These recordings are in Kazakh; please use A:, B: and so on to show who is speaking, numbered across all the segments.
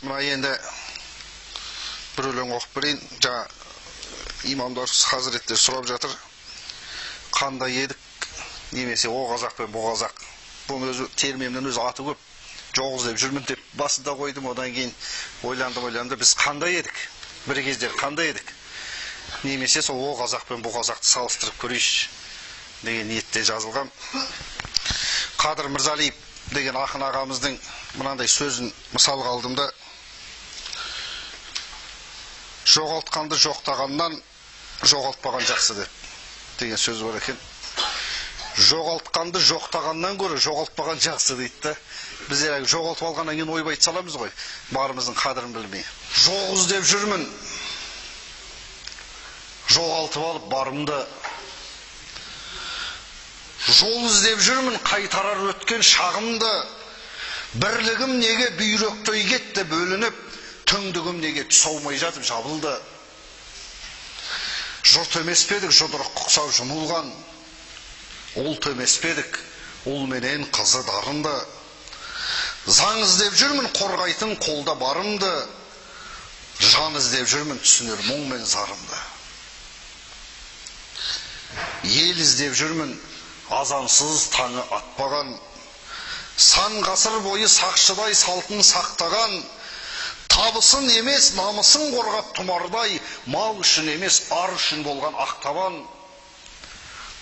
A: Мына енді бір өлең оқып берейін. Жаңа имамдар, хазіреттер сұрап жатыр. Қандай едік, немесе о қазақ пен бұл қазақ. Бұның өзі термемнің өзі аты көп. Жоғыз деп жүрмін деп басында қойдым. Одан кейін ойландым, біз қандай едік? Бір кездер қандай едік? Немесе сол о қазақ пен бұл қазақты салыстырып көрейінші деген ниетте жазылған. Қадыр Мырзалиев деген ақын ағамыздың мынандай сөзін мысалға алдым да: жоғалтқанды жоқтағаннан жоғалтпаған жақсы деген сөз бар екен. Жоғалтқанды жоқтағаннан гөрі жоғалтпаған жақсы дейді да. Біздер жоғалтып алғаннан кейін ойбай айта саламыз ғой, барымыздың қадірін білмей. Жоқ іздеп жүрмін, жоғалтып алып барымды. Жол іздеп жүрмін, қайтарар өткен шағымды. Бірлігім неге бүйректэй кетті бөлініп, түңдігім неге түс алмай жатып жабылды. Жұрт емес педік жұдырық құқсау жұмылған, ұлт емес педік ұл менен қызы дарынды. Заң іздеп жүрмін, қорғайтын қолда барымды. Жан іздеп жүрмін, түсінер мұң мен зарымды. Ел іздеп жүрмін, азансыз таңы атпаған. Сан ғасыр бойы сақшыдай салтын сақтаған. Табысын емес, намысын қорғап тұмардай, мал үшін емес, ар үшін болған ақтабан.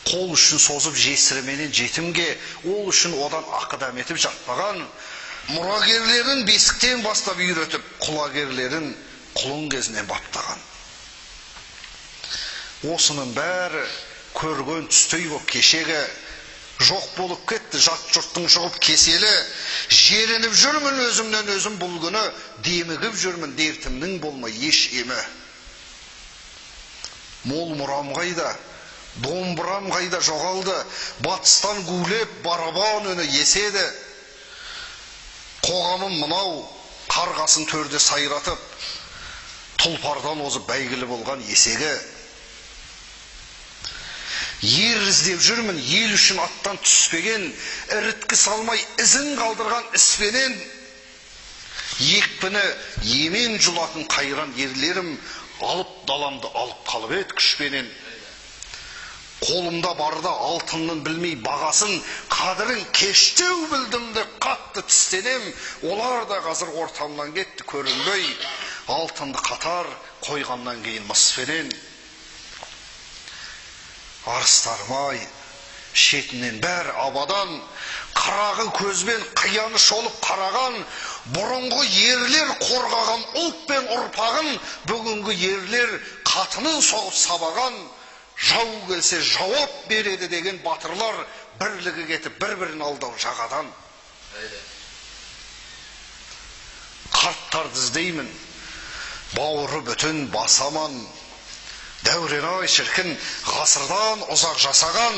A: Қол үшін созып жесірменен жетімге, ол үшін одан ақыдам етіп жатпаған. Мұрагерлерін бесіктен бастап үйретіп, құлагерлерін құлын кезінен баптаған. Осының бәрі көрген түстей боп кешегі, жоқ болып кетті жат жұрттың жұғып кеселі. Жерініп жүрмін өзімнен өзім бұл күні, демігіп жүрмін дертімнің болмай еш емі. Мол мұрам қайда, домбырам қайда жоғалды, батыстан гулеп барабан үні еседі. Қоғамым мынау, қарғасын төрде сайратып, тұлпардан озып бәйгілі болған есегі. Ер іздеп жүрмін, ел үшін аттан түспеген, іріткі салмай ізін қалдырған іспенен. Екпіні емен жұлатын қайран ерлерім, алып даламды алып қалып ет күшпенен. Қолымда барда алтынның білмей бағасын, қадірін кештеу білдім деп қатты тістенем. Олар да қазір ортамнан кетті көрінбей, алтынды қатар қойғаннан кейін мыспенен. Арыстарым-ай, шетінен бәр абадан, қырағы көзбен қияны шолып қараған, бұрынғы ерлер қорғаған ұлт пен ұрпағын, бүгінгі ерлер қатынын соғып сабаған. Жау келсе жауап береді деген батырлар, бірлігі кетіп бір-бірін алдау жағадан. Қарттарды іздеймін, бауыры бүтін басаман. Дәурен-ай шіркін, ғасырдан ұзақ жасаған.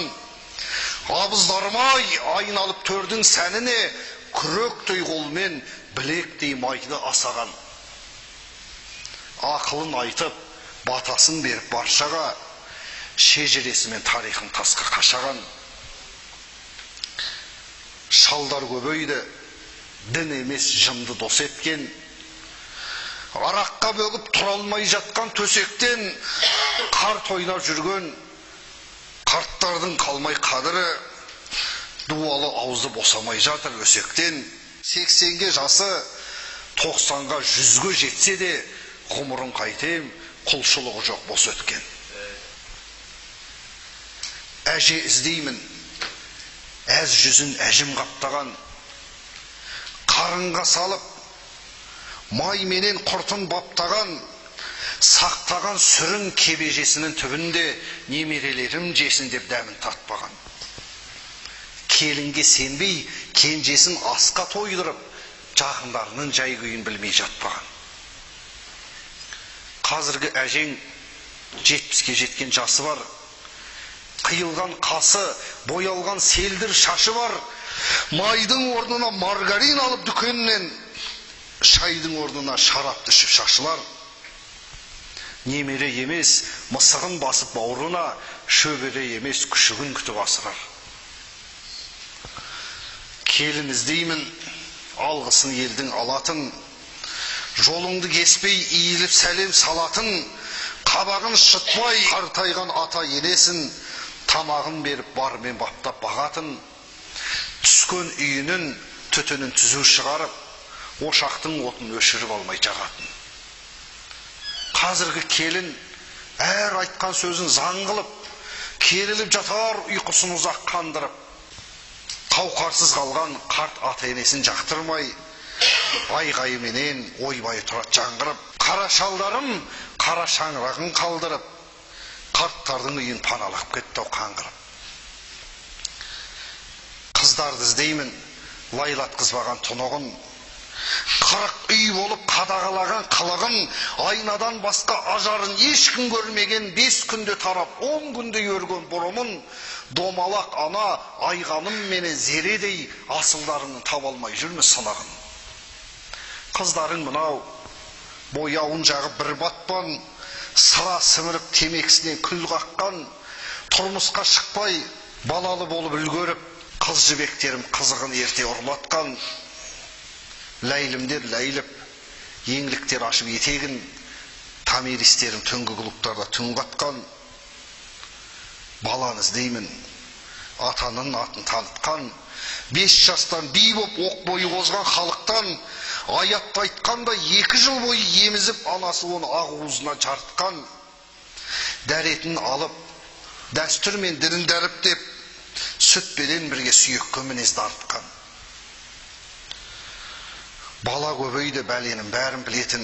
A: Абыздарым-ай, айналып төрдің сәніне, күректей қолмен білектей майды асаған. Ақылын айтып, батасын беріп баршаға, шежіресі мен тарихын тасқа қашаған. Шалдар көбейді, дін емес жынды дос еткен. Араққа бөгіп тұра алмай жатқан төсектен, қарт ойнап жүрген қарттардың қалмай қадірі, дуалы аузы босамай жатыр өсектен. 80-ге жасы 90-ға 100-ге жетсе де, ғұмырын қайтем, құлшылығы жоқ бос өткен. Әже іздеймін, әз жүзін әжім қаптаған. Қарынға салып, май менен құртын баптаған, сақтаған сүрін кебежесінің түбінде, немерелерім жесін деп дәмін татпаған. Келінге сенбей, кенжесін асқа тойдырып, жақындарының жай күйін білмей жатпаған. Қазіргі әжең 70-ге жеткен жасы бар. Қиылған қасы, боялған селдір шашы бар. Майдың орнына маргарин алып дүкеннен, шайдың орнына шарап ішіп шашылар. Немере емес, мысығын басып бауырына, шөбере емес, күшігін күтіп асырар. Келін іздеймін, алғысын елдің алатын, жолыңды кеспей иіліп сәлем салатын, қабағын шытпай қартайған ата енесін, тамағын беріп бармен баптап бағатын, түскен үйінің түтінін түзу шығарып, ошақтың отын өшіріп алмай жағатын. Қазіргі келін әр айтқан сөзін заң қылып, керіліп жатар ұйқысын ұзақ қандырып, қауқарсыз қалған қарт ата енесін жақтырмай, айғайменен ойбай тұрады жаңғырып, қара шалдарым қара шаңырағын қалдырып, қарттардың үйін паналап кетті қаңғырып. Қыздарды іздеймін, лайлатқызбаған тұнығын, 40 үй болып қадағалаған қылығын, айнадан басқа ажарын ешкім көрмеген 5 күнде тарап 10 күнде өрген бұрымын, домалақ ана айғаным менен зередей асылдарының таба алмай жүрмі сынағын. Қыздарың мынау, бояуын жағып бір батпан, сыра сіміріп темекісінен күл қаққан, тұрмысқа шықпай балалы болып үлгеріп, қыз жібектерім қызығын ерте ұрлатқан, ләйлімдер ләйліп, еңліктер ашып етегін, тамиристерім түнгі клубтарда түн қатқан, баланы іздеймін, атаның атын танытқан, 5 жастан би боп оқ бойы қозған халықтан, аятты айтқанда 2 жыл бойы емізіп, анасы оны ағуызына жартқан, дәретін алып, дәстүр мен дінін дәріптеп, сүтпеден бірге сүйекке мінезді артқан. Бала көбейді бәленің бәрін білетін,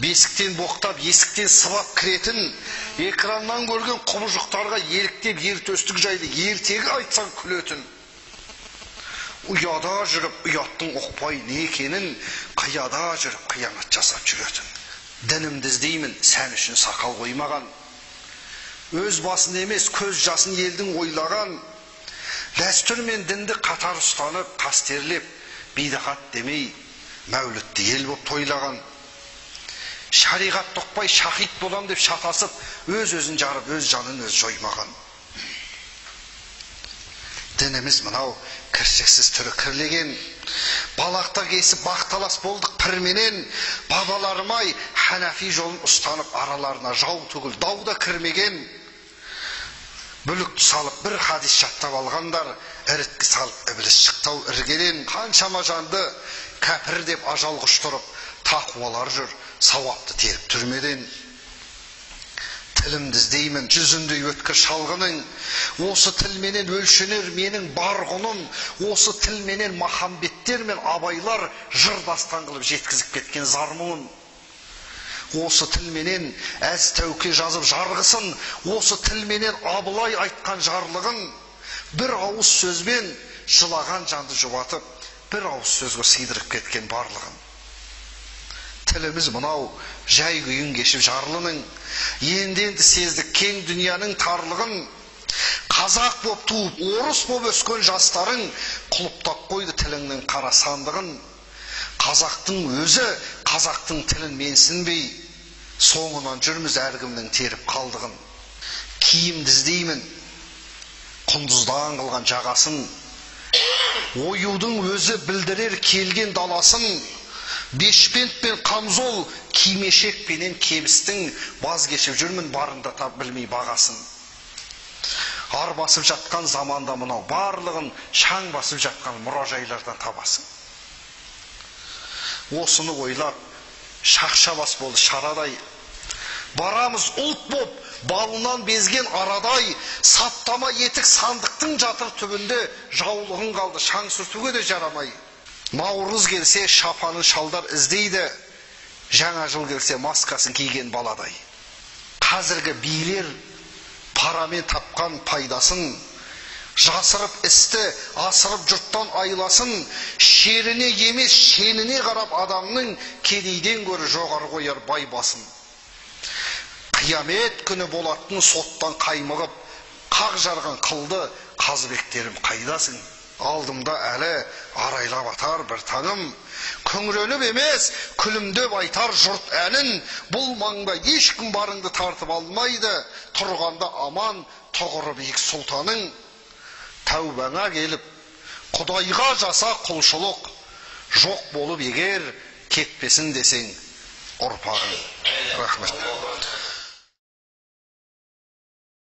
A: бесіктен боқтап, есіктен сыбап кіретін, экраннан көрген құбыжықтарға еліктеп ертөстік жайды ертегі айтсан күлетін. Ұяда жүріп, ұяттың оқпай не екенін, қияда жүріп, қиянат жасап жүретін. Дінімді іздеймін, сән үшін сақал қоймаған, өз басын емес, көз жасын елдің ойлаған, дәстүр мен дінді қатар ұстанып, қастерлеп, бидағат демей, мәулітті ел боп тойлаған, шариғат тоқпай шахид болам деп шатасып, өз-өзін жарып, өз жанын өз жоймаған. Дініміз мынау кіршіксіз түрі кірлеген, балақта кесіп бақталас болдық пірменен, бабаларымай Ханафи жолын ұстанып, араларына жау түгіл дауда кірмеген, бүлікті салып бір хадис жаттап алғандар, іріткі салып ібіліс шықтау іргеден, қаншама жанды кәпір деп ажал құштырып, тақуалар жүр, сауапты теріп түрмеден. Тілімді іздеймін, жүзіндей өткір шалғының, осы тілменен өлшенер менің бар құным, осы тілменен Махамбеттер мен Абайлар жырдастан қылып жеткізіп кеткен зармуын. Осы тілменен әз тәуке жазып жарғысын, осы тілменен Абылай айтқан жарлығын, бір ауыз сөзбен жылаған жанды жұбатып, бір ауыз сөзге сыйдырып кеткен барлығын. Тіліміз мынау жай күйін кешіп жарлының, енді сездік кең дүнияның тарлығын, қазақ боп туып, орыс боп өскен жастарың құлыптап қойды тіліңнің қара сандығын. Қазақтың өзі қазақтың тілін менсінбей, соңынан жүрміз әркімнің теріп қалдығын. Киімді іздеймін, құндыздан қылған жағасын, оюдың өзі білдірер келген даласын, бешпент пен қамзол, кимешек пенен кебістің баз кешіп жүрмін барында тап білмей бағасын. Ар басып жатқан заманда мынау барлығын шаң басып жатқан мұражайлардан табасың. Осыны ойлап, шақша бас болды шарадай, барамыз ұлт боп, балынан безген арадай, саптама етік сандықтың жатыр түбінде, жаулығын қалды шаң сүртуге де жарамай. Наурыз келсе шапанын шалдар іздейді, жаңа жыл келсе маскасын киген баладай. Қазіргі билер парамен тапқан пайдасын, жасырып істі, асырып жұрттан айласын, шеріне емес шеніне қарап адамның кедейден көрі жоғары қояр бай басын. Қиямет күні болатын соттан қаймығып, қақ жарған қылды қазыбектерім қайдасың? Алдымда әлі арайлап атар бір таңым, күңіреніп емес, күлімдеп айтар жұрт әнін, бұл маңда ешкім барыңды тартып алмайды, тұрғанда аман, тұғыры биік сұлтаның. Тәубаңа келіп, Құдайға жаса құлшылық, жоқ болып егер, кетпесін десең ұрпағың. Рахмет.